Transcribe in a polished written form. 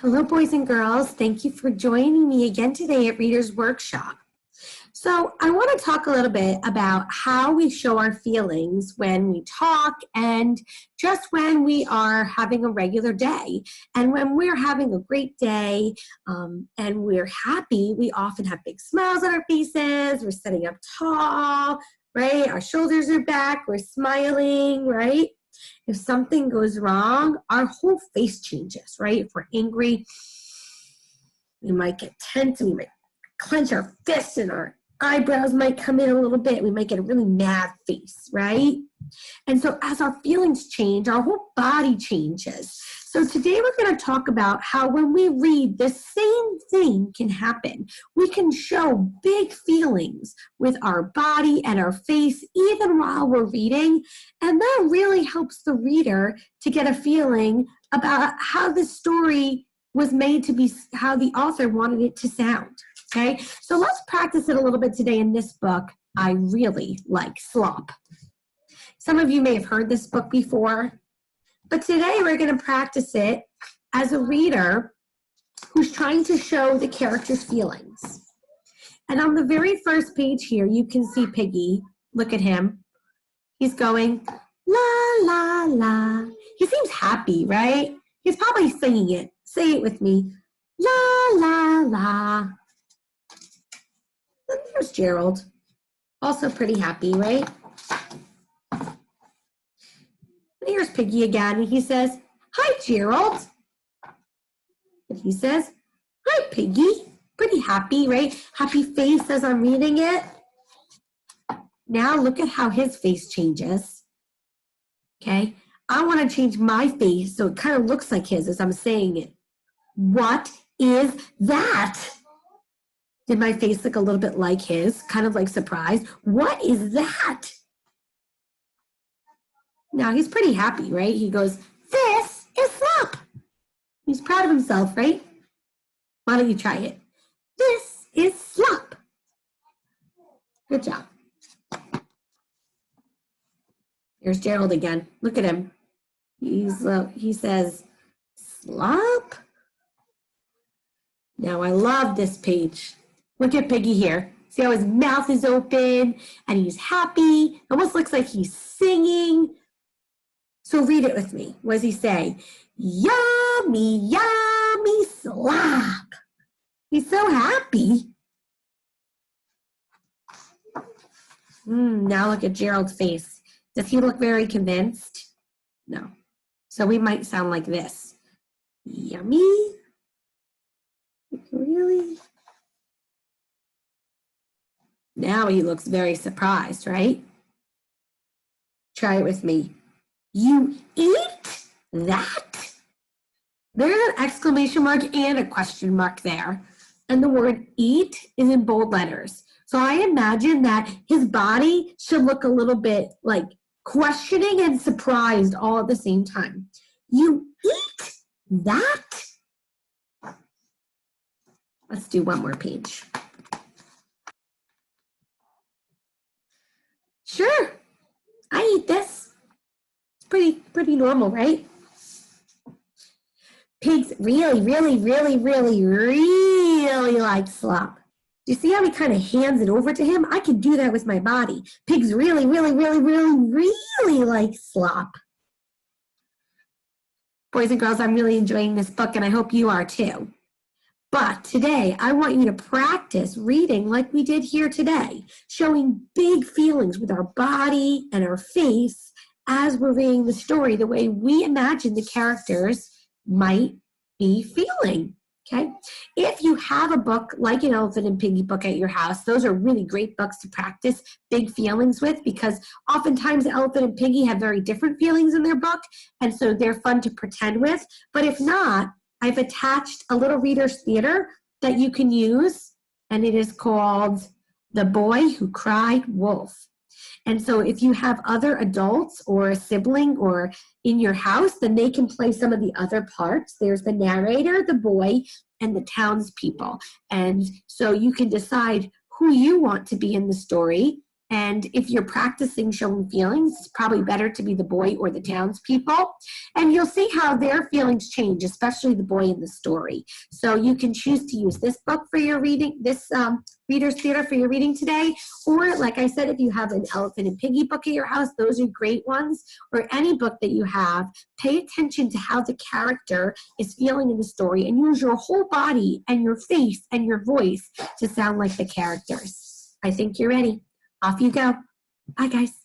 Hello, boys and girls. Thank you for joining me again today at Reader's Workshop. So I want to talk a little bit about how we show our feelings when we talk and just when we are having a regular day. And when we're having a great day and we're happy, we often have big smiles on our faces. We're sitting up tall, right? Our shoulders are back. We're smiling, right? If something goes wrong, our whole face changes, right? If we're angry, we might get tense and we might clench our fists and our eyebrows might come in a little bit. We might get a really mad face, right? And so as our feelings change, our whole body changes. So today we're going to talk about how when we read, the same thing can happen. We can show big feelings with our body and our face even while we're reading. And that really helps the reader to get a feeling about how the story was made to be, how the author wanted it to sound. Okay, so let's practice it a little bit today in this book, I Really Like Slop. Some of you may have heard this book before, but today we're going to practice it as a reader who's trying to show the character's feelings. And on the very first page here, you can see Piggy. Look at him. He's going, la, la, la. He seems happy, right? He's probably singing it. Say it with me. La, la, la. And there's Gerald. Also pretty happy, right? And here's Piggy again, and he says, hi, Gerald. And he says, hi, Piggy. Pretty happy, right? Happy face as I'm reading it. Now look at how his face changes. Okay? I want to change my face so it kind of looks like his as I'm saying it. What is that? Did my face look a little bit like his? Kind of like surprised. What is that? Now he's pretty happy, right? He goes, this is Slop. He's proud of himself, right? Why don't you try it? This is Slop. Good job. Here's Gerald again. Look at him. He says, Slop. Now I love this page. Look at Piggy here. See how his mouth is open and he's happy. Almost looks like he's singing. So read it with me. What does he say? Yummy, yummy slop. He's so happy. Now look at Gerald's face. Does he look very convinced? No. So we might sound like this. Yummy. Really? Now he looks very surprised, right? Try it with me. You eat that? There's an exclamation mark and a question mark there. And the word eat is in bold letters. So I imagine that his body should look a little bit like questioning and surprised all at the same time. You eat that? Let's do one more page. Sure, I eat this. It's pretty normal, right? Pigs really like slop. Do you see how he kind of hands it over to him? I can do that with my body. Pigs really like slop. Boys and girls, I'm really enjoying this book, and I hope you are too. But today, I want you to practice reading like we did here today, showing big feelings with our body and our face as we're reading the story, the way we imagine the characters might be feeling, okay? If you have a book like an Elephant and Piggy book at your house, those are really great books to practice big feelings with, because oftentimes Elephant and Piggy have very different feelings in their book, and so they're fun to pretend with. But if not, I've attached a little reader's theater that you can use, and it is called The Boy Who Cried Wolf. And so if you have other adults or a sibling or in your house, then they can play some of the other parts. There's the narrator, the boy, and the townspeople. And so you can decide who you want to be in the story, And if you're practicing showing feelings, it's probably better to be the boy or the townspeople. And you'll see how their feelings change, especially the boy in the story. So you can choose to use this book for your reading, this Reader's Theater for your reading today. Or like I said, if you have an Elephant and Piggie book at your house, those are great ones. Or any book that you have, pay attention to how the character is feeling in the story and use your whole body and your face and your voice to sound like the characters. I think you're ready. Off you go. Bye, guys.